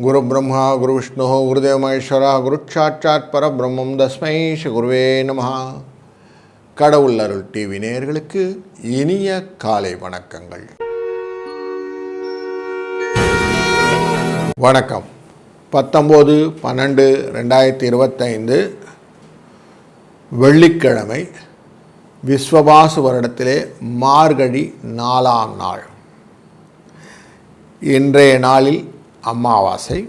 குரு பிரம்மா குரு விஷ்ணு குருதேவ மகேஸ்வரா குரு சாட்சாத் பரபிரம்மம் தஸ்மை ஸ்ரீ குருவே நமஹ. கடவுள் அருள் டிவி நேயர்களுக்கு இனிய காலை வணக்கங்கள். வணக்கம். 19/12/2025 வெள்ளிக்கிழமை, விஸ்வவாசு வருடத்திலே மார்கழி 4ஆம் நாள். இன்றைய நாளில் அமாவாசை,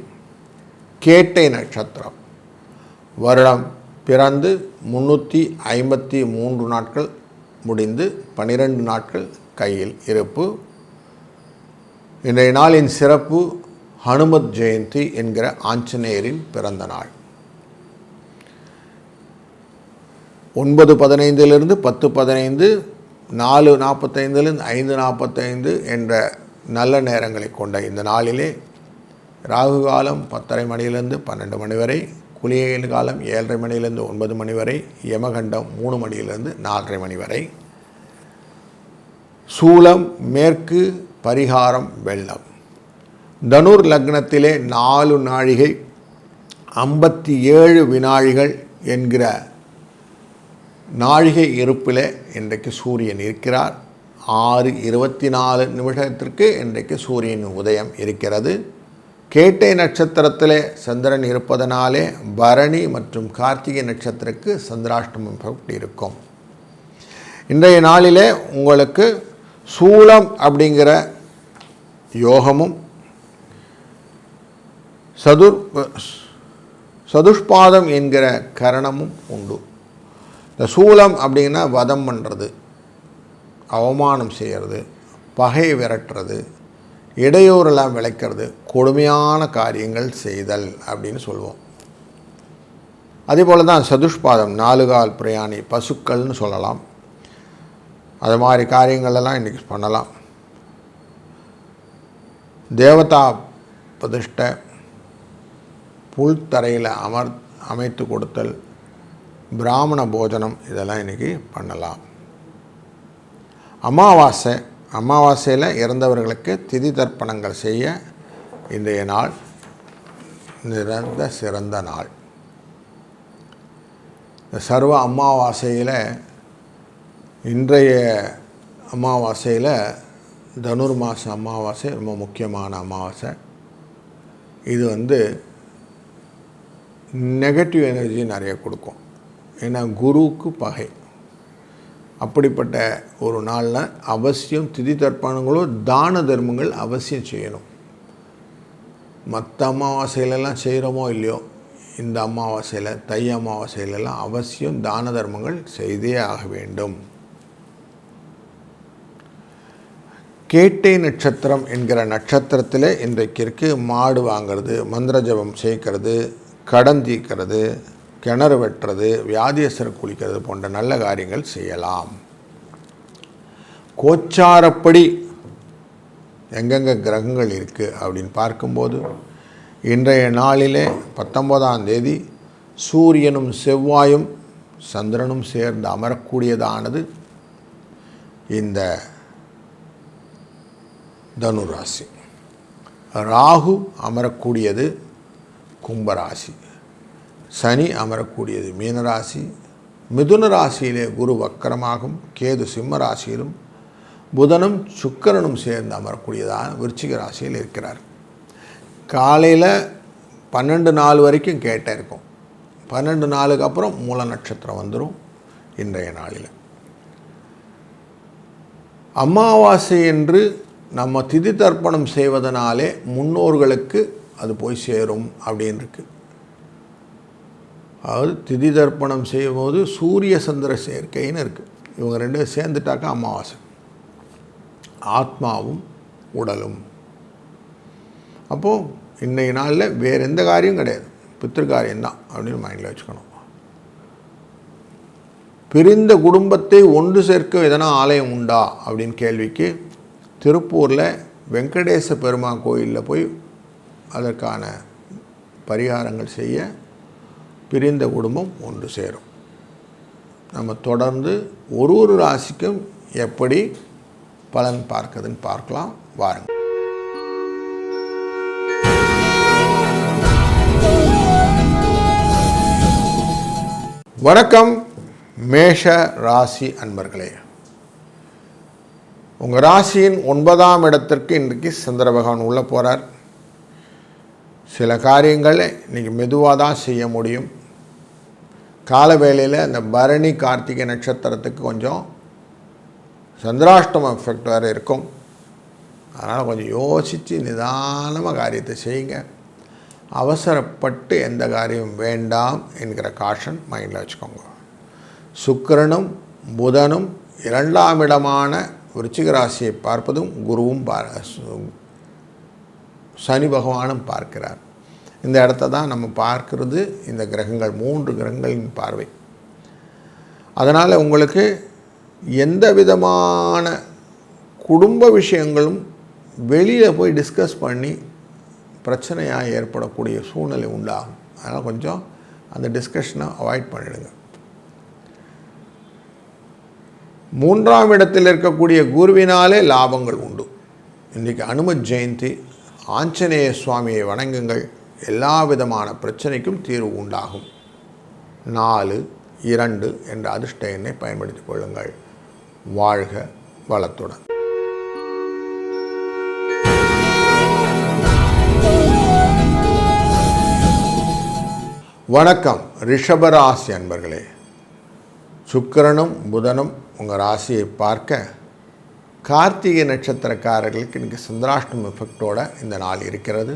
கேட்டை நட்சத்திரம். வருடம் பிறந்து 353 நாட்கள் முடிந்து 12 நாட்கள் கையில் இருப்பு. இன்றைய நாளின் சிறப்பு ஹனுமத் ஜெயந்தி என்கிற ஆஞ்சநேயரின் பிறந்த நாள். 9:15 10:15, 4:45 5:45 என்ற நல்ல நேரங்களை கொண்ட இந்த நாளிலே ராகு காலம் 10:30 மணியிலிருந்து 12 மணி வரை, குளியல் காலம் 7:30 மணியிலிருந்து 9 மணி வரை, யமகண்டம் 3 மணியிலிருந்து 4:30 மணி வரை. சூலம் மேற்கு, பரிகாரம் வெள்ளம். தனுர் லக்னத்திலே 4 நாழிகை 57 வினாழிகள் என்கிற நாழிகை இருப்பில் இன்றைக்கு சூரியன் இருக்கிறார். 6:24 இன்றைக்கு சூரியன் உதயம் இருக்கிறது. கேட்டை நட்சத்திரத்திலே சந்திரன் இருப்பதனாலே பரணி மற்றும் கார்த்திகை நட்சத்திரக்கு சந்திராஷ்டமம் இருக்கும். இன்றைய நாளிலே உங்களுக்கு சூலம் அப்படிங்கிற யோகமும் சதுஷ்பாதம் என்கிற கரணமும் உண்டு. இந்த சூலம் அப்படின்னா வதம் பண்ணுறது, அவமானம் செய்கிறது, பகை விரட்டுறது, இடையூறெல்லாம் விளைக்கிறது, கொடுமையான காரியங்கள் செய்தல் அப்படின்னு சொல்லுவோம். அதே போல் தான் சதுஷ்பாதம், 4 கால் பிரயாணி, பசுக்கள்னு சொல்லலாம். அது மாதிரி காரியங்களெல்லாம் இன்றைக்கி பண்ணலாம். தேவதா பிரதிஷ்டை, புல்தரையில் அமைத்து கொடுத்தல், பிராமண போஜனம், இதெல்லாம் இன்றைக்கி பண்ணலாம். அமாவாசையில் இறந்தவர்களுக்கு திதி தர்ப்பணங்கள் செய்ய இன்றைய நாள் சிறந்த நாள். இந்த சர்வ அமாவாசையில், இன்றைய அமாவாசையில் தனுர் மாத அமாவாசை ரொம்ப முக்கியமான அமாவாசை. இது நெகட்டிவ் எனர்ஜி நிறைய கொடுக்கும். ஏன்னா குருவுக்கு பகை. அப்படிப்பட்ட ஒரு நாளில் அவசியம் திதி தர்ப்பணங்களோ தான தர்மங்கள் அவசியம் செய்யணும். மற்ற அமாவாசையிலெல்லாம் செய்கிறோமோ இல்லையோ, இந்த அமாவாசையில், தை அமாவாசையிலெல்லாம் அவசியம் தான தர்மங்கள் செய்தே ஆக வேண்டும். கேட்டை நட்சத்திரம் என்கிற நட்சத்திரத்தில் இன்றைக்கு மாடு வாங்கிறது, மந்திர ஜபம் செய்கிறது, கடன் தீர்க்கிறது, கிணறு வெட்டுறது, வியாதியஸ்தரை குளிக்கிறது போன்ற நல்ல காரியங்கள் செய்யலாம். கோச்சாரப்படி எங்கெங்கே கிரகங்கள் இருக்குது அப்படின்னு பார்க்கும்போது, இன்றைய நாளிலே 19ஆம் தேதி சூரியனும் செவ்வாயும் சந்திரனும் சேர்ந்து அமரக்கூடியதானது இந்த தனுராசி. ராகு அமரக்கூடியது கும்பராசி, சனி அமரக்கூடியது மீனராசி, மிதுன ராசியிலே குரு வக்கரமாகும், கேது சிம்ம ராசியிலும், புதனும் சுக்கிரனும் சேர்ந்து அமரக்கூடியதான விருச்சிக ராசியில் இருக்கிறார். காலையில் 12:04 வரைக்கும் கேட்ட இருக்கும். 12:04 அப்புறம் மூல நட்சத்திரம் வந்துடும். இன்றைய நாளில் அமாவாசை என்று நம்ம திதி தர்ப்பணம் செய்வதனாலே முன்னோர்களுக்கு அது போய் சேரும் அப்படின்னு இருக்கு. அதாவது திதி தர்ப்பணம் செய்யும்போது சூரிய சந்திர சேர்க்கைன்னு இருக்குது. இவங்க 2 சேர்ந்துட்டாக்கா அமாவாசை, ஆத்மாவும் உடலும். அப்போது இன்றைய நாளில் வேறு எந்த காரியம் கிடையாது, பித்திருக்காரியம்தான் அப்படின்னு மைண்டில் வச்சுக்கணும். பிரிந்த குடும்பத்தை ஒன்று சேர்க்க எதனா ஆலயம் உண்டா அப்படின்னு கேள்விக்கு, திருப்பூரில் வெங்கடேச பெருமாள் கோயிலில் போய் அதற்கான பரிகாரங்கள் செய்ய பிரிந்த குடும்பம் ஒன்று சேரும். நம்ம தொடர்ந்து ஒரு ராசிக்கும் எப்படி பலன் பார்க்குதுன்னு பார்க்கலாம். வாருங்கள். வணக்கம் மேஷ ராசி அன்பர்களே. உங்கள் ராசியின் 9ஆம் இடத்திற்கு இன்றைக்கு சந்திர பகவான் உள்ளே போகிறார். சில காரியங்களை இன்றைக்கி மெதுவாக தான் செய்ய முடியும். கால வேளையில் அந்த பரணி கார்த்திகை நட்சத்திரத்துக்கு கொஞ்சம் சந்திராஷ்டம எஃபெக்ட் வேறு இருக்கும். அதனால் கொஞ்சம் யோசித்து நிதானமாக காரியத்தை செய்யுங்க. அவசரப்பட்டு எந்த காரியம் வேண்டாம் என்கிற காஷன் மைண்டில் வச்சுக்கோங்க. சுக்கிரனும் புதனும் 2ஆம் இடமான விருச்சிக ராசியை பார்ப்பதும் குருவும் சனி பகவானும் பார்க்கிறார். இந்த இடத்த தான் நம்ம பார்க்கிறது இந்த கிரகங்கள், 3 கிரகங்களின் பார்வை. அதனால் உங்களுக்கு எந்த விதமான குடும்ப விஷயங்களும் வெளியில் போய் டிஸ்கஸ் பண்ணி பிரச்சனையாக ஏற்படக்கூடிய சூழ்நிலை உண்டாகும். அதனால் கொஞ்சம் அந்த டிஸ்கஷனை அவாய்ட் பண்ணிடுங்க. 3ஆம் இடத்தில் இருக்கக்கூடிய குருவினாலே லாபங்கள் உண்டு. இன்றைக்கி அனுமத் ஜெயந்தி, ஆஞ்சநேய சுவாமியை வணங்குங்கள். எல்லா விதமான பிரச்சனைக்கும் தீர்வு உண்டாகும். 4, 2 என்ற அதிர்ஷ்ட எண்ணை பயன்படுத்திக் கொள்ளுங்கள். வாழ்க வளத்துடன். வணக்கம் ரிஷபராசி அன்பர்களே. சுக்கிரனும் புதனும் உங்கள் ராசியை பார்க்க கார்த்திகை நட்சத்திரக்காரர்களுக்கு இன்றைக்கி சந்திராஷ்டம எஃபெக்டோட இந்த நாள் இருக்கிறது.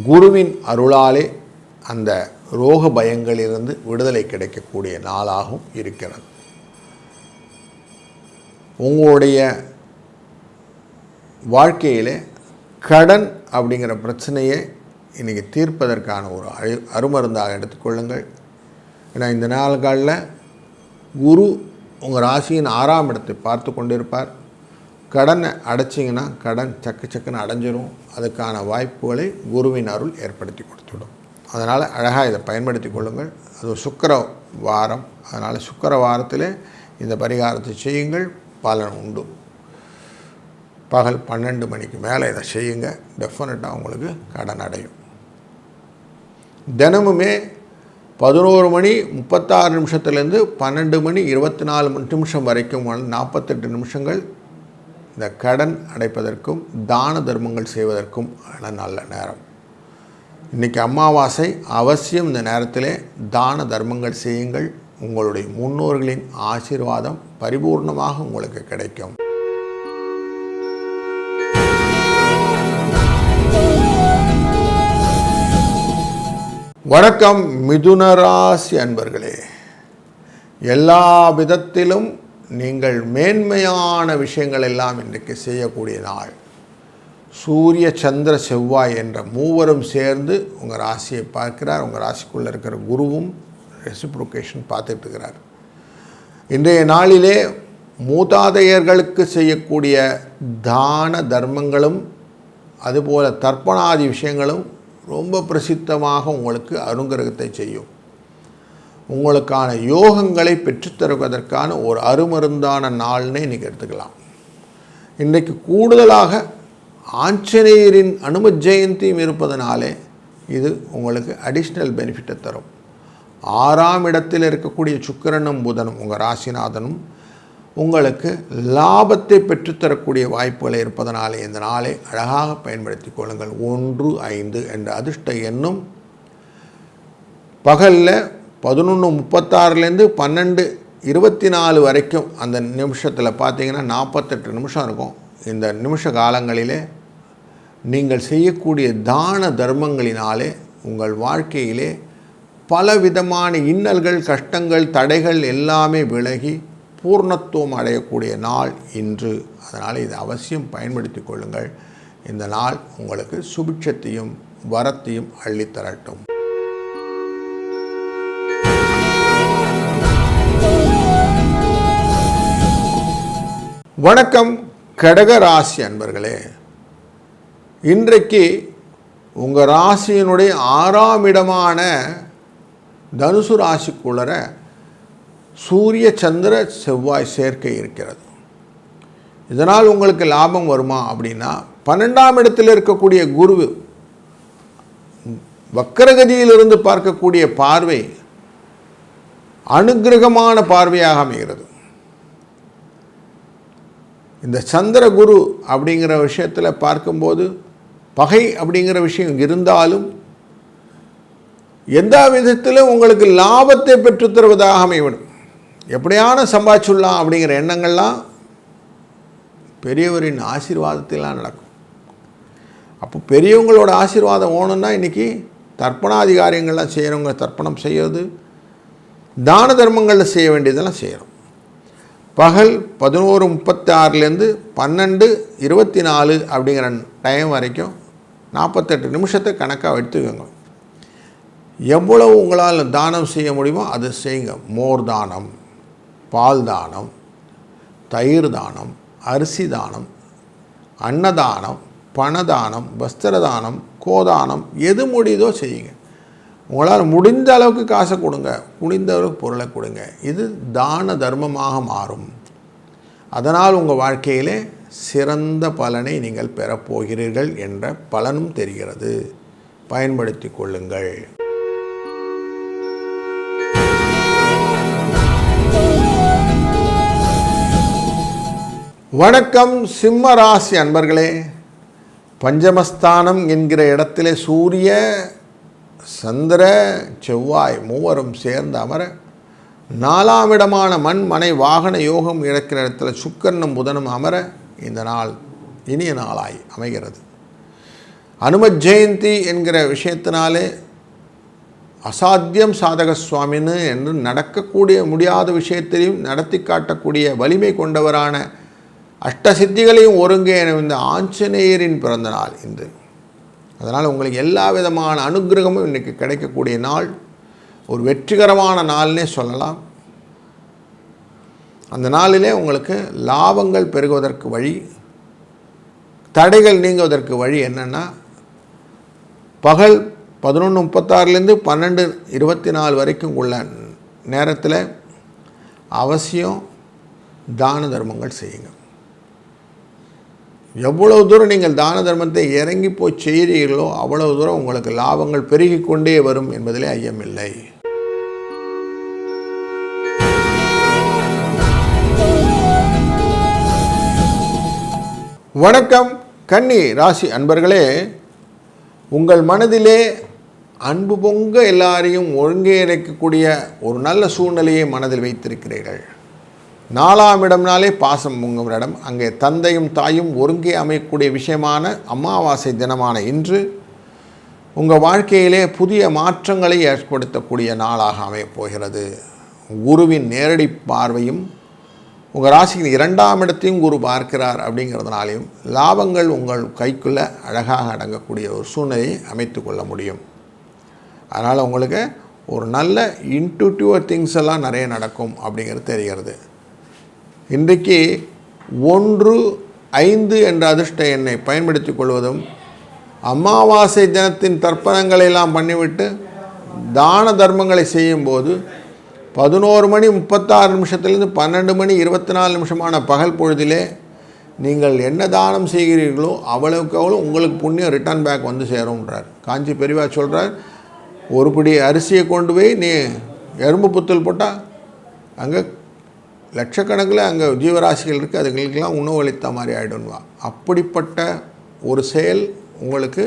குருவின் அருளாலே அந்த ரோக பயங்களிலிருந்து விடுதலை கிடைக்கக்கூடிய நாளாகவும் இருக்கிறது. உங்களுடைய வாழ்க்கையில் கடன் அப்படிங்கிற பிரச்சனையை இன்றைக்கி தீர்ப்பதற்கான ஒரு அருமருந்தாக எடுத்துக்கொள்ளுங்கள். ஏன்னா இந்த நாள்களில் குரு உங்கள் ராசியின் 6ஆம் இடத்தை பார்த்து கொண்டிருப்பார். கடனை அடைச்சிங்கன்னா கடன் சக்குன்னு அடைஞ்சிரும். அதுக்கான வாய்ப்புகளை குருவின் அருள் ஏற்படுத்தி கொடுத்துடும். அதனால் அழகாக இதை பயன்படுத்தி கொள்ளுங்கள். அது ஒரு சுக்கிர வாரம். அதனால் சுக்கிர வாரத்தில் இந்த பரிகாரத்தை செய்யுங்கள், பலன் உண்டு. பகல் 12 மணிக்கு மேலே இதை செய்யுங்க, டெஃபினட்டாக உங்களுக்கு கடன் அடையும். தினமுமே 11 மணி 36 நிமிஷத்துலேருந்து 12 மணி 24 நிமிஷம் வரைக்கும் 48 நிமிஷங்கள் இந்த கடன் அடைப்பதற்கும் தான தர்மங்கள் செய்வதற்கும் நல்ல நேரம். இன்றைக்கி அமாவாசை. அவசியம் இந்த நேரத்தில் தான தர்மங்கள் செய்யுங்கள். உங்களுடைய முன்னோர்களின் ஆசீர்வாதம் பரிபூர்ணமாக உங்களுக்கு கிடைக்கும். வணக்கம் மிதுன ராசி அன்பர்களே. எல்லா விதத்திலும் நீங்கள் மேன்மையான விஷயங்கள் எல்லாம் இன்றைக்கு செய்யக்கூடிய நாள். சூரிய சந்திர செவ்வாய் என்ற மூவரும் சேர்ந்து உங்கள் ராசியை பார்க்கிறார். உங்கள் ராசிக்குள்ளே இருக்கிற குருவும் ரெசிப்ரோகேஷன் பார்த்துட்டு இருக்கிறார். இன்றைய நாளிலே மூதாதையர்களுக்கு செய்யக்கூடிய தான தர்மங்களும் அதுபோல் தர்ப்பணாதி விஷயங்களும் ரொம்ப பிரசித்தமாக உங்களுக்கு அனுகிரகத்தை செய்யும். உங்களுக்கான யோகங்களை பெற்றுத்தருவதற்கான ஒரு அருமருந்தான நாள்னே இன்றைக்கி எடுத்துக்கலாம். இன்றைக்கு கூடுதலாக ஆஞ்சநேயரின் அனுமத் ஜெயந்தியும் இருப்பதனாலே இது உங்களுக்கு அடிஷ்னல் பெனிஃபிட்டை தரும். 6ஆம் இடத்தில் இருக்கக்கூடிய சுக்கிரனும் புதனும் உங்கள் ராசிநாதனும் உங்களுக்கு லாபத்தை பெற்றுத்தரக்கூடிய வாய்ப்புகள் இருப்பதனாலே இந்த நாளை அழகாக பயன்படுத்தி கொள்ளுங்கள். 1, 5 என்ற அதிர்ஷ்ட எண்ணும் பகலில் 11:36 12:24 வரைக்கும் அந்த நிமிஷத்தில் பார்த்தீங்கன்னா 48 நிமிஷம் இருக்கும். இந்த நிமிஷ காலங்களிலே நீங்கள் செய்யக்கூடிய தான தர்மங்களினாலே உங்கள் வாழ்க்கையிலே பலவிதமான இன்னல்கள், கஷ்டங்கள், தடைகள் எல்லாமே விலகி பூர்ணத்துவம் அடையக்கூடிய நாள் இன்று. அதனால் இதை அவசியம் பயன்படுத்தி கொள்ளுங்கள். இந்த நாள் உங்களுக்கு சுபிட்சத்தையும் வரத்தையும் அள்ளித்தரட்டும். வணக்கம் கடக ராசி அன்பர்களே. இன்றைக்கு உங்கள் ராசியினுடைய 6ஆம் இடமான தனுசு ராசிக்குள்ளர சூரிய சந்திர செவ்வாய் சேர்க்கை இருக்கிறது. இதனால் உங்களுக்கு லாபம் வருமா அப்படின்னா, 12ஆம் இடத்தில் இருக்கக்கூடிய குரு வக்கரகதியிலிருந்து பார்க்கக்கூடிய பார்வை அனுக்கிரகமான பார்வையாக அமைகிறது. இந்த சந்திர குரு அப்படிங்கிற விஷயத்தில் பார்க்கும்போது பகை அப்படிங்கிற விஷயம் இருந்தாலும் எந்த விதத்திலும் உங்களுக்கு லாபத்தை பெற்றுத்தருவதாக அமைவிடும். எப்படியான சம்பாதிச்சுடலாம் அப்படிங்கிற எண்ணங்கள்லாம் பெரியவரின் ஆசீர்வாதத்திலாம் நடக்கும். அப்போ பெரியவங்களோட ஆசீர்வாதம் ஓணுன்னா இன்றைக்கி தர்ப்பணாதிகாரியங்கள்லாம் செய்கிறவங்க தர்ப்பணம் செய்கிறது, தான தர்மங்களில் செய்ய வேண்டியதெல்லாம் செய்யணும். பகல் 11:36 12:24 அப்படிங்கிற டைம் வரைக்கும் 48 நிமிஷத்தை கணக்காக எடுத்துக்கோங்க. எவ்வளவு உங்களால் தானம் செய்ய முடியுமோ அதை செய்யுங்க. மோர் தானம், பால் தானம், தயிர் தானம், அரிசி தானம், அன்னதானம், பணதானம், வஸ்திரதானம், கோதானம், எது முடியுதோ செய்யுங்க. உங்களால் முடிந்த அளவுக்கு காசை கொடுங்க, முடிந்த அளவுக்கு பொருளை கொடுங்க. இது தான தர்மமாக மாறும். அதனால் உங்கள் வாழ்க்கையிலே சிறந்த பலனை நீங்கள் பெறப்போகிறீர்கள் என்ற பலனும் தெரிகிறது. பயன்படுத்தி கொள்ளுங்கள். வணக்கம் சிம்ம ராசி அன்பர்களே. பஞ்சமஸ்தானம் என்கிற இடத்திலே சூரிய, சந்திர, செவ்வாய் மூவரும் சேர்ந்து அமர, 4ஆம் இடமான மண் மனை வாகன யோகம் இழக்கிற இடத்துல சுக்கிரனும் புதனும் அமர இந்த நாள் இனிய நாளாய் அமைகிறது. அனுமத் ஜெயந்தி என்கிற விஷயத்தினாலே அசாத்தியம் சாதக சுவாமின்னு என்று நடக்கக்கூடிய முடியாத விஷயத்தையும் நடத்தி காட்டக்கூடிய வலிமை கொண்டவரான அஷ்டசித்திகளையும் ஒருங்கே இந்த ஆஞ்சநேயரின் பிறந்த நாள் இன்று. அதனால் உங்களுக்கு எல்லா விதமான அனுக்கிரகமும் இன்றைக்கி கிடைக்கக்கூடிய நாள், ஒரு வெற்றிகரமான நாள்னே சொல்லலாம். அந்த நாளிலே உங்களுக்கு லாபங்கள் பெருகுவதற்கு வழி, தடைகள் நீங்குவதற்கு வழி என்னென்னா, பகல் 11:36 12:24 வரைக்கும் உள்ள நேரத்தில் அவசியம் தான தர்மங்கள் செய்யுங்க. எவ்வளவு தூரம் நீங்கள் தான தர்மத்தை இறங்கி போய் செய்கிறீர்களோ அவ்வளவு தூரம் உங்களுக்கு லாபங்கள் பெருகி கொண்டே வரும் என்பதிலே ஐயமில்லை. வணக்கம் கன்னி ராசி அன்பர்களே. உங்கள் மனதிலே அன்பு பொங்க எல்லாரையும் ஒருங்கே இணைக்கக்கூடிய ஒரு நல்ல சூழ்நிலையை மனதில் வைத்திருக்கிறீர்கள். 4ஆம் இடம்னாலே பாசம் பொங்கும் இடம். அங்கே தந்தையும் தாயும் ஒருங்கே அமையக்கூடிய விஷயமான அமாவாசை தினமான இன்று உங்கள் வாழ்க்கையிலே புதிய மாற்றங்களை ஏற்படுத்தக்கூடிய நாளாக அமையப் போகிறது. குருவின் நேரடி பார்வையும் உங்கள் ராசியின் 2ஆம் இடத்தையும் குரு பார்க்கிறார் அப்படிங்கிறதுனாலையும் லாபங்கள் உங்கள் கைக்குள்ளே அழகாக அடங்கக்கூடிய ஒரு சூழ்நிலையை அமைத்து கொள்ள முடியும். அதனால் உங்களுக்கு ஒரு நல்ல இன்ட்யூட்டிவ் திங்ஸ் எல்லாம் நிறைய நடக்கும் அப்படிங்கிறது தெரிகிறது. இன்றைக்கு 1, 5 என்ற அதிர்ஷ்ட எண்ணை பயன்படுத்தி கொள்வதும், அமாவாசை தினத்தின் தர்ப்பணங்களை எல்லாம் பண்ணிவிட்டு தான தர்மங்களை செய்யும்போது 11:36 12:24 பகல் பொழுதிலே நீங்கள் என்ன தானம் செய்கிறீர்களோ அவ்வளவுக்கு அவ்வளோ உங்களுக்கு புண்ணியம் ரிட்டர்ன் பேக் வந்து சேரும்ன்றார். காஞ்சி பெரியவா சொல்கிறார், ஒரு பிடி அரிசியை கொண்டு போய் நீ எறும்பு புத்தல் போட்டால் அங்கே லட்சக்கணக்கில் அங்கே ஜீவராசிகள் இருக்குது, அதுகளுக்கெல்லாம் உணவு அளித்த மாதிரி ஆகிடும்வா. அப்படிப்பட்ட ஒரு செயல் உங்களுக்கு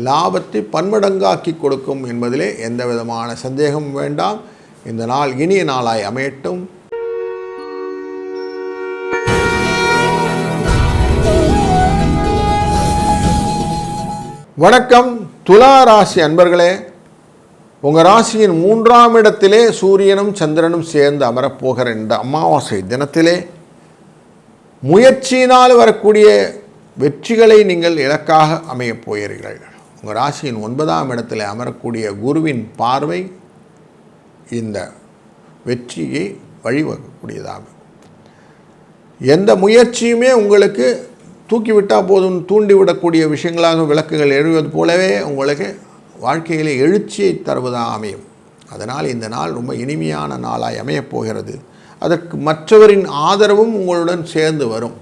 லாபத்தை பன்மடங்காக்கி கொடுக்கும் என்பதிலே எந்த விதமான சந்தேகமும் வேண்டாம். இந்த நாள் இனிய நாளாய் அமையட்டும். வணக்கம் துலா ராசி அன்பர்களே. உங்கள் ராசியின் 3ஆம் இடத்திலே சூரியனும் சந்திரனும் சேர்ந்து அமரப்போகிற இந்த அமாவாசை தினத்திலே முயற்சியினால் வரக்கூடிய வெற்றிகளை நீங்கள் இலக்காக அமையப் போகிறீர்கள். உங்கள் ராசியின் 9ஆம் இடத்தில் அமரக்கூடிய குருவின் பார்வை இந்த வெற்றியை வழிவகுக்கக்கூடியதாகும். எந்த முயற்சியுமே உங்களுக்கு தூக்கிவிட்டால் போதும் தூண்டிவிடக்கூடிய விஷயங்களாக விளக்குகள் எழுவது போலவே உங்களுக்கு வாழ்க்கையில் எழுச்சியை தருவதாக அமையும். அதனால் இந்த நாள் ரொம்ப இனிமையான நாளாய் அமையப் போகிறது. அதற்கு மற்றவரின் ஆதரவும் உங்களுடன் சேர்ந்து வரும்.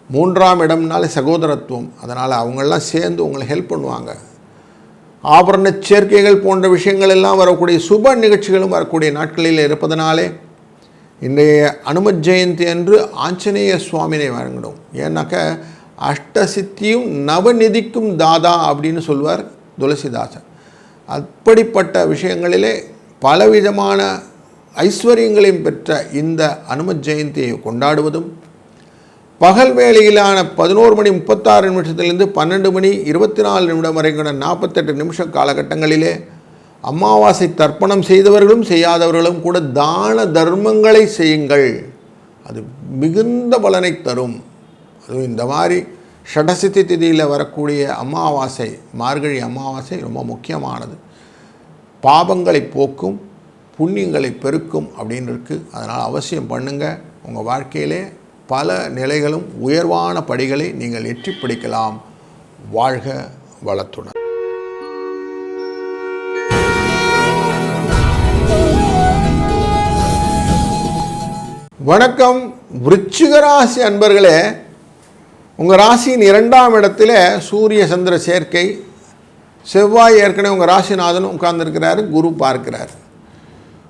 3ஆம் இடம்னாலே சகோதரத்துவம். அதனால் அவங்களெலாம் சேர்ந்து உங்களை ஹெல்ப் பண்ணுவாங்க. ஆபரண சேர்க்கைகள் போன்ற விஷயங்கள் எல்லாம் வரக்கூடிய சுப நிகழ்ச்சிகளும் வரக்கூடிய நாட்களில் இருப்பதனாலே இன்றைய அனுமத் ஜெயந்தி அன்று ஆஞ்சநேய சுவாமினை வணங்கணும். ஏன்னாக்க அஷ்டசித்தியும் நவநிதிக்கும் தாதா அப்படின்னு சொல்வார் துளசிதாசன். அப்படிப்பட்ட விஷயங்களிலே பலவிதமான ஐஸ்வர்யங்களையும் பெற்ற இந்த அனுமத் ஜெயந்தியை கொண்டாடுவதும், பகல் வேளையிலான 11:36 12:24 வரைக்கும் 48 நிமிஷம் காலகட்டங்களிலே அமாவாசை தர்ப்பணம் செய்தவர்களும் செய்யாதவர்களும் கூட தான தர்மங்களை செய்யுங்கள். அது மிகுந்த பலனை தரும். அதுவும் இந்த மாதிரி ஷடசித்தி திதியில் வரக்கூடிய அமாவாசை, மார்கழி அமாவாசை ரொம்ப முக்கியமானது. பாபங்களை போக்கும், புண்ணியங்களை பெருக்கும் அப்படின்னு இருக்குது. அதனால் அவசியம் பண்ணுங்கள். உங்கள் வாழ்க்கையிலே பல நிலைகளும் உயர்வான படிகளை நீங்கள் எட்டி பிடிக்கலாம். வாழ்க வளத்துடன். வணக்கம் விருச்சிக ராசி அன்பர்களே. உங்கள் ராசியின் 2ஆம் இடத்துல சூரிய சந்திர சேர்க்கை, செவ்வாய் ஏற்கனவே உங்கள் ராசிநாதனும் உட்கார்ந்துருக்கிறாரு, குரு பார்க்கிறார்.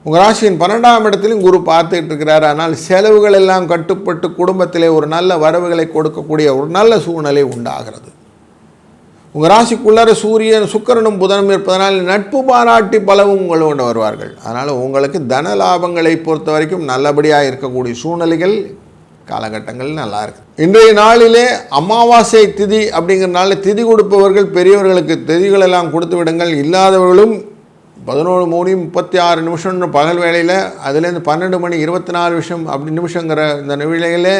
உங்கள் ராசியின் 12ஆம் இடத்துலையும் குரு பார்த்துக்கிட்டு இருக்கிறார். ஆனால் செலவுகள் எல்லாம் கட்டுப்பட்டு குடும்பத்திலே ஒரு நல்ல வரவுகளை கொடுக்கக்கூடிய ஒரு நல்ல சூழ்நிலை உண்டாகிறது. உங்கள் ராசிக்குள்ளார சூரியன் சுக்கிரனும் புதனும் இருப்பதனால் நட்பு பாராட்டி பலவும் உங்களோட வருவார்கள். அதனால் உங்களுக்கு தன லாபங்களை பொறுத்த வரைக்கும் நல்லபடியாக இருக்கக்கூடிய சூழ்நிலைகள் காலகட்டங்கள் நல்லா இருக்குது. இன்றைய நாளிலே அமாவாசை திதி அப்படிங்கிறனால திதி கொடுப்பவர்கள் பெரியவர்களுக்கு திதிகளெல்லாம் கொடுத்து விடுங்கள். இல்லாதவர்களும் 11:36 பகல் வேளையில், அதுலேருந்து 12:24 அப்படி நிமிஷங்கிற இந்த நிலையிலே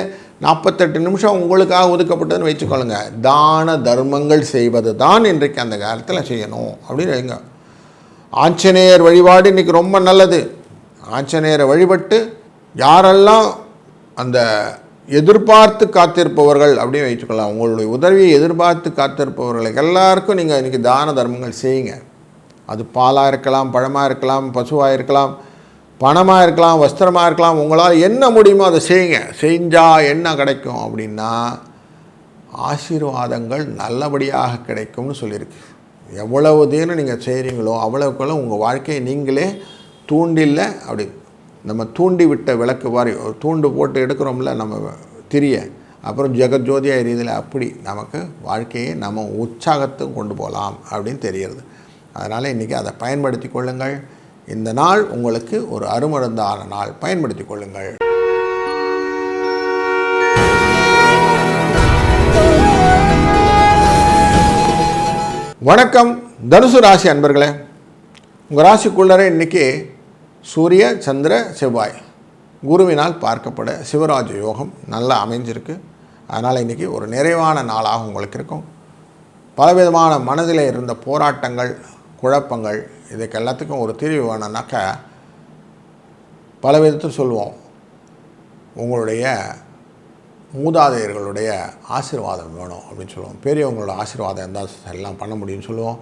48 நிமிஷம் உங்களுக்காக ஒதுக்கப்பட்டதுன்னு வச்சுக்கொள்ளுங்க. தான தர்மங்கள் செய்வது தான் இன்றைக்கு அந்த காலத்தில் செய்யணும் அப்படின்னு வைங்க. ஆஞ்சநேயர் வழிபாடு இன்றைக்கி ரொம்ப நல்லது. ஆஞ்சநேயரை வழிபட்டு யாரெல்லாம் அந்த எதிர்பார்த்து காத்திருப்பவர்கள் அப்படின்னு வச்சுக்கலாம், உங்களுடைய உதவியை எதிர்பார்த்து காத்திருப்பவர்களுக்கு எல்லாருக்கும் நீங்கள் இன்றைக்கி தான தர்மங்கள் செய்யுங்க. அது பாலாக இருக்கலாம், பழமாக இருக்கலாம், பசுவாக இருக்கலாம், பணமாக இருக்கலாம், வஸ்திரமாக இருக்கலாம். உங்களால் என்ன முடியுமோ அதை செய்யுங்க. செஞ்சால் என்ன கிடைக்கும் அப்படின்னா ஆசீர்வாதங்கள் நல்லபடியாக கிடைக்கும்னு சொல்லியிருக்கு. எவ்வளவு தீரம் நீங்கள் செய்கிறீங்களோ அவ்வளவுக்குள்ள உங்கள் வாழ்க்கையை நீங்களே தூண்டில்ல அப்படி நம்ம தூண்டி விட்ட விளக்கு மாதிரி ஒரு தூண்டு போட்டு எடுக்கிறோம்ல நம்ம திரிய, அப்புறம் ஜெகஜோதியாக எரியுதில் அப்படி நமக்கு வாழ்க்கையை நம்ம உற்சாகத்தும் கொண்டு போகலாம் அப்படின்னு தெரிகிறது. அதனால் இன்றைக்கி அதை பயன்படுத்தி கொள்ளுங்கள். இந்த நாள் உங்களுக்கு ஒரு அருமருந்தான நாள். பயன்படுத்தி கொள்ளுங்கள். வணக்கம் தனுசு ராசி அன்பர்களே. உங்கள் ராசிக்குள்ளரே இன்றைக்கி சூரிய சந்திர செவ்வாய் குருவினால் பார்க்கப்பட சிவராஜ யோகம் நல்லா அமைஞ்சிருக்கு. அதனால் இன்றைக்கி ஒரு நிறைவான நாளாக உங்களுக்கு இருக்கும். பலவிதமான மனதில் இருந்த போராட்டங்கள், குழப்பங்கள், இதுக்கு எல்லாத்துக்கும் ஒரு தீர்வு வேணும்னாக்கா பல விதத்தில் சொல்லுவோம். உங்களுடைய மூதாதையர்களுடைய ஆசீர்வாதம் வேணும் அப்படின்னு சொல்லுவோம். பெரியவங்களோட ஆசீர்வாதம் இருந்தால் எல்லாம் பண்ண முடியும்னு சொல்லுவோம்.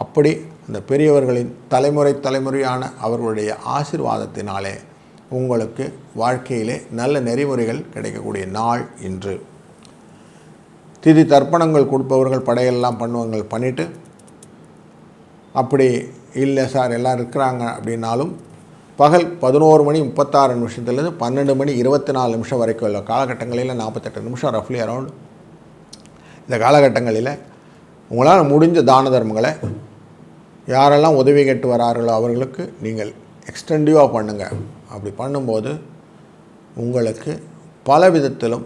அப்படி அந்த பெரியவர்களின் தலைமுறையான அவர்களுடைய ஆசீர்வாதத்தினாலே உங்களுக்கு வாழ்க்கையிலே நல்ல நெறிமுறைகள் கிடைக்கக்கூடிய நாள் இன்று. திதி தர்ப்பணங்கள் கொடுப்பவர்கள் படையெல்லாம் பண்ணுவங்கள் பண்ணிவிட்டு, அப்படி இல்லை சார் எல்லாம் இருக்கிறாங்க அப்படின்னாலும் பகல் 11:36 12:24 வரைக்கும் உள்ள காலகட்டங்களில் 48 நிமிஷம் ரஃப்லி அரவுண்ட் இந்த காலகட்டங்களில் உங்களால் முடிஞ்ச தான தர்மங்களை யாரெல்லாம் உதவி கேட்டு வரார்களோ அவர்களுக்கு நீங்கள் எக்ஸ்டெண்டிவாக பண்ணுங்கள். அப்படி பண்ணும்போது உங்களுக்கு பல விதத்திலும்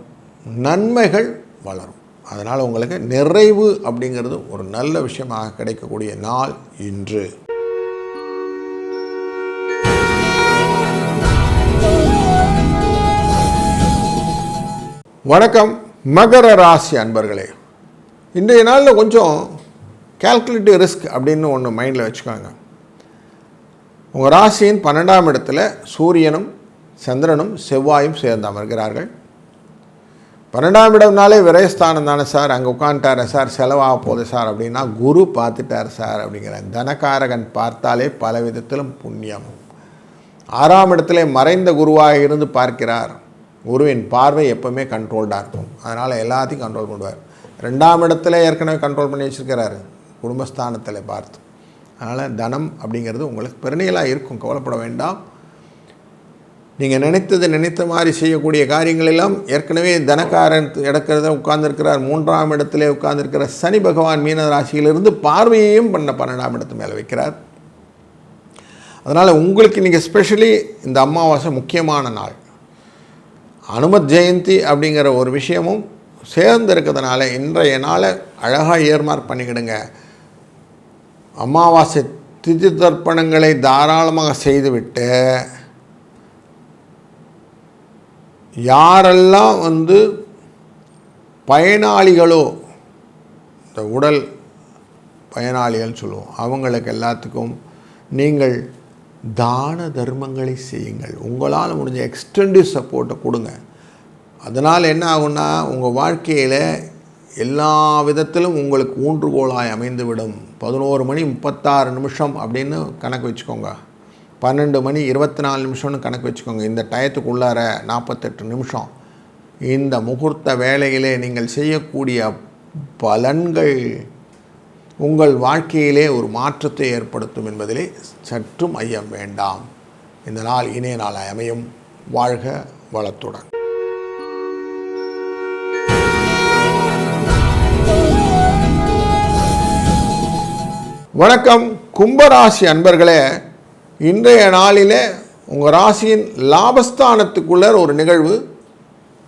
நன்மைகள் வளரும். அதனால் உங்களுக்கு நிறைவு அப்படிங்கிறது ஒரு நல்ல விஷயமாக கிடைக்கக்கூடிய நாள் இன்று. வணக்கம் மகர ராசி அன்பர்களே. இன்றைய நாளில் கொஞ்சம் கால்குலேட்டிவ் ரிஸ்க் அப்படின்னு ஒன்று மைண்டில் வச்சுக்கோங்க. உங்கள் ராசியின் 12ஆம் இடத்துல சூரியனும் சந்திரனும் செவ்வாயும் சேர்ந்து அமர்கிறார்கள். 12ஆம் இடம்னாலே விரயஸ்தானம் தானே சார், அங்கே உட்காந்துட்டார் சார், செலவாக போகுது சார் அப்படின்னா குரு பார்த்துட்டார் சார் அப்படிங்கிறாங்க. தனகாரகன் பார்த்தாலே பல விதத்திலும் புண்ணியம். 6ஆம் இடத்துல மறைந்த குருவாக இருந்து பார்க்கிறார். குருவின் பார்வை எப்போவுமே கண்ட்ரோல்டாக இருக்கும். அதனால் எல்லாத்தையும் கண்ட்ரோல் பண்ணுவார். 2ஆம் இடத்துல ஏற்கனவே கண்ட்ரோல் பண்ணி வச்சுருக்கிறாரு, குடும்பஸ்தானத்தில் பார்த்து. அதனால் தனம் அப்படிங்கிறது உங்களுக்கு பெருநிலையாக இருக்கும், கவலைப்பட வேண்டாம். நீங்கள் நினைத்த மாதிரி செய்யக்கூடிய காரியங்கள் எல்லாம் ஏற்கனவே தனக்காரன் இடக்கிறத உட்கார்ந்துருக்கிறார். 3ஆம் இடத்திலே உட்கார்ந்துருக்கிற சனி பகவான் மீன ராசியிலிருந்து பார்வையையும் பண்ண 12ஆம் இடத்து மேலே வைக்கிறார். அதனால் உங்களுக்கு இன்றைக்கி ஸ்பெஷலி இந்த அமாவாசை முக்கியமான நாள். அனுமத் ஜெயந்தி அப்படிங்கிற ஒரு விஷயமும் சேர்ந்து இருக்கிறதுனால இன்றைய நாளை அழகாக ஏர்மார்க் பண்ணிக்கிடுங்க. அமாவாசை திதி தர்ப்பணங்களை தாராளமாக செய்துவிட்டு யாரெல்லாம் பயனாளிகளோ, இந்த உடல் பயனாளிகள் சொல்லுவோம், அவங்களுக்கு எல்லாத்துக்கும் நீங்கள் தான தர்மங்களை செய்யுங்கள். உங்களால் முடிஞ்ச எக்ஸ்டெண்டிவ் சப்போர்ட்டை கொடுங்க. அதனால் என்ன ஆகுன்னா உங்கள் வாழ்க்கையில் எல்லா விதத்திலும் உங்களுக்கு ஊன்றுகோலாய் அமைந்துவிடும். 11 மணி 36 நிமிஷம் அப்படின்னு கணக்கு வச்சுக்கோங்க, 12 மணி 24 நிமிஷம்னு கணக்கு வச்சுக்கோங்க. இந்த டயத்துக்குள்ளார 48 நிமிஷம் இந்த முகூர்த்த வேளையிலே நீங்கள் செய்யக்கூடிய பலன்கள் உங்கள் வாழ்க்கையிலே ஒரு மாற்றத்தை ஏற்படுத்தும் என்பதிலே சற்றும் ஐயம் வேண்டாம். இந்த நாள் இணைய நாள் அமையும். வாழ்க வளத்துடன். வணக்கம் கும்பராசி அன்பர்களே. இன்றைய நாளிலே உங்கள் ராசியின் லாபஸ்தானத்துக்குள்ள ஒரு நிகழ்வு.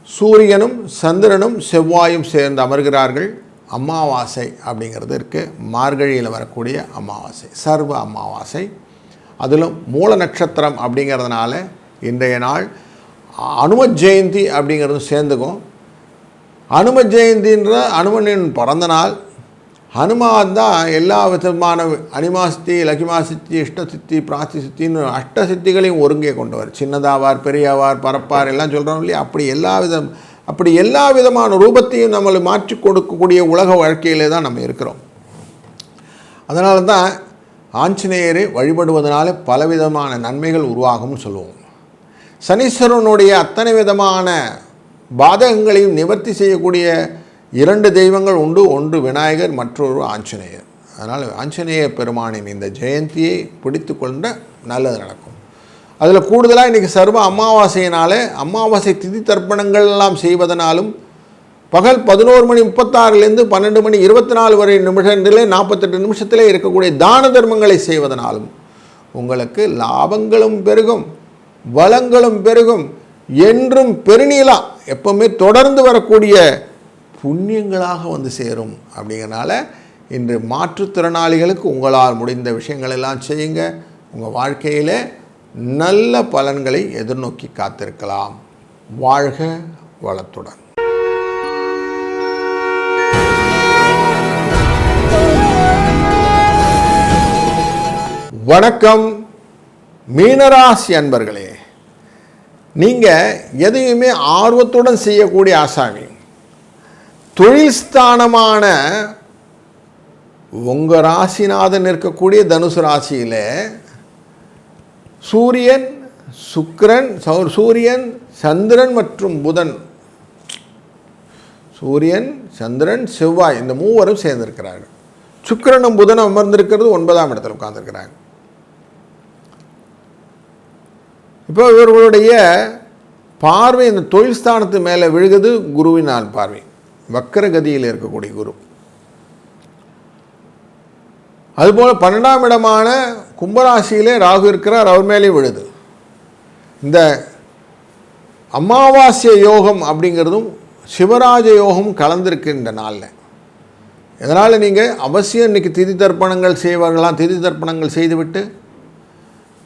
சூரியனும் சந்திரனும் செவ்வாயும் சேர்ந்து அமர்கிறார்கள். அமாவாசை அப்படிங்கிறது இருக்குது. மார்கழியில் வரக்கூடிய அமாவாசை, சர்வ அமாவாசை. அதிலும் மூல நட்சத்திரம் அப்படிங்கிறதுனால இன்றைய நாள் அனுமத் ஜெயந்தி அப்படிங்கிறது சேர்ந்துக்கும். அனுமத் ஜெயந்தின்ற அனுமனின் பிறந்த நாள். ஹனுமான் தான் எல்லா விதமான அனிமாசித்தி, லகிமாசித்தி, இஷ்டசித்தி, பிராசி சித்தின்னு அஷ்டசித்திகளையும் ஒருங்கே கொண்டவர். சின்னதாவார், பெரியவார், பரப்பார் எல்லாம் சொல்கிறோம் இல்லையா? அப்படி எல்லா விதமான ரூபத்தையும் நம்மளை மாற்றி கொடுக்கக்கூடிய உலக வாழ்க்கையிலே தான் நம்ம இருக்கிறோம். அதனால தான் ஆஞ்சநேயரை வழிபடுவதனால பலவிதமான நன்மைகள் உருவாகும்னு சொல்லுவோம். சனீஸ்வரனுடைய அத்தனை விதமான பாதகங்களையும் நிவர்த்தி செய்யக்கூடிய 2 தெய்வங்கள் உண்டு. ஒன்று விநாயகர், மற்றொரு ஆஞ்சநேயர். அதனால் ஆஞ்சநேய பெருமானின் இந்த ஜெயந்தியை பிடித்து கொண்ட நல்லது நடக்கும். அதில் கூடுதலாக இன்றைக்கி சர்வ அமாவாசையினாலே அமாவாசை திதி தர்ப்பணங்கள் எல்லாம் செய்வதனாலும் பகல் 11 மணி 36லேருந்து 12 மணி 24 வரை நிமிஷத்திலே 48 நிமிஷத்திலே இருக்கக்கூடிய தான தர்மங்களை செய்வதனாலும் உங்களுக்கு லாபங்களும் பெருகும், வளங்களும் பெருகும், என்றும் பெருநீளா எப்பவுமே தொடர்ந்து வரக்கூடிய புண்ணியங்களாக சேரும். அப்படிங்கிறனால இன்று மாற்றுத்திறனாளிகளுக்கு உங்களால் முடிந்த விஷயங்கள் எல்லாம் செய்யுங்க. உங்கள் வாழ்க்கையில் நல்ல பலன்களை எதிர்நோக்கி காத்திருக்கலாம். வாழ்க வளத்துடன். வணக்கம் மீனராசி அன்பர்களே. நீங்கள் எதையுமே ஆர்வத்துடன் செய்யக்கூடிய ஆசாமி. தொழில் ஸ்தானமான உங்கள் ராசிநாதன் இருக்கக்கூடிய தனுசு ராசியில் சூரியன், சந்திரன் மற்றும் புதன், சூரியன், சந்திரன், செவ்வாய் இந்த மூவரும் சேர்ந்திருக்கிறார்கள். சுக்கிரனும் புதனும் அமர்ந்திருக்கிறது 9ஆம் இடத்தில் உட்கார்ந்துருக்கிறாங்க. இப்போ இவர்களுடைய பார்வை இந்த தொழில் ஸ்தானத்து மேலே விழுகுது. குருவினால் பார்வை, வக்கரகதியில் இருக்கக்கூடிய குரு. அதுபோல் 12ஆம் இடமான கும்பராசியிலே ராகு இருக்கிறார், அவர் மேலே விழுது. இந்த அமாவாசை யோகம் அப்படிங்கிறதும் சிவராஜ யோகம் கலந்திருக்கு இந்த நாளில். இதனால் நீங்கள் அவசியம் இன்றைக்கி திதி தர்ப்பணங்கள் செய்வார்களாம். திதி தர்ப்பணங்கள் செய்துவிட்டு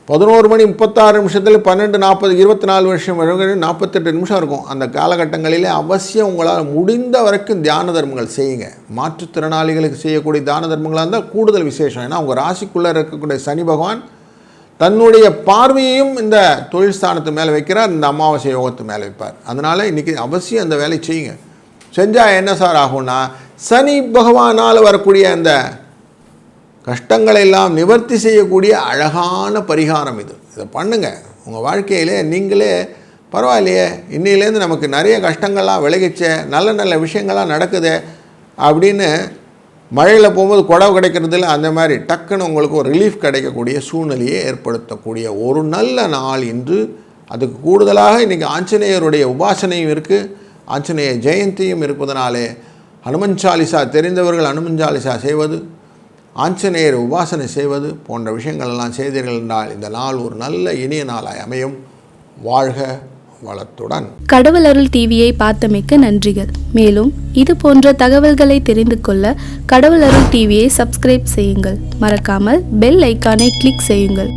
11 மணி 36 நிமிஷத்தில் 12:40 24 வருஷம் 48 நிமிஷம் இருக்கும். அந்த காலகட்டங்களில் அவசியம் உங்களால் முடிந்த வரைக்கும் தியான தர்மங்கள் செய்யுங்க. மாற்றுத்திறனாளிகளுக்கு செய்யக்கூடிய தான தர்மங்களாக இருந்தால் கூடுதல் விசேஷம். ஏன்னா உங்கள் ராசிக்குள்ளே இருக்கக்கூடிய சனி பகவான் தன்னுடைய பார்வையையும் இந்த தொழில் ஸ்தானத்து மேலே வைக்கிறார், இந்த அமாவாசை யோகத்து மேலே வைப்பார். அதனால் இன்றைக்கி அவசியம் அந்த வேலையை செய்யுங்க. செஞ்சால் என்ன சார் ஆகும்னா, சனி பகவானால் வரக்கூடிய அந்த கஷ்டங்களை எல்லாம் நிவர்த்தி செய்யக்கூடிய அழகான பரிகாரம் இது. இதை பண்ணுங்கள். உங்கள் வாழ்க்கையிலே நீங்களே பரவாயில்லையே, இன்னிலேருந்து நமக்கு நிறைய கஷ்டங்கள்லாம் விலகிச்சே, நல்ல நல்ல விஷயங்கள்லாம் நடக்குது அப்படின்னு மழையில் போகும்போது குடை கிடைக்கிறதுல அந்த மாதிரி டக்குன்னு உங்களுக்கு ஒரு ரிலீஃப் கிடைக்கக்கூடிய சூழ்நிலையை ஏற்படுத்தக்கூடிய ஒரு நல்ல நாள் இன்று. அதுக்கு கூடுதலாக இன்றைக்கி ஆஞ்சநேயருடைய உபாசனையும் இருக்குது, ஆஞ்சநேய ஜெயந்தியும் இருப்பதனாலே ஹனுமன் சாலிசா தெரிந்தவர்கள் ஹனுமன் சாலிசா செய்வது, ஆஞ்சநேயர் உபாசனை செய்வது போன்ற விஷயங்கள் எல்லாம் செய்தீர்கள் என்றால் இந்த நாள் ஒரு நல்ல இனிய நாளாய் அமையும். வாழ்க வளத்துடன். கடவுள் அருள் டிவியை பார்த்தமைக்க நன்றிகள். மேலும் இது போன்ற தகவல்களை தெரிந்து கொள்ள கடவுள் அருள் டிவியை சப்ஸ்கிரைப் செய்யுங்கள். மறக்காமல் பெல் ஐக்கானை கிளிக் செய்யுங்கள்.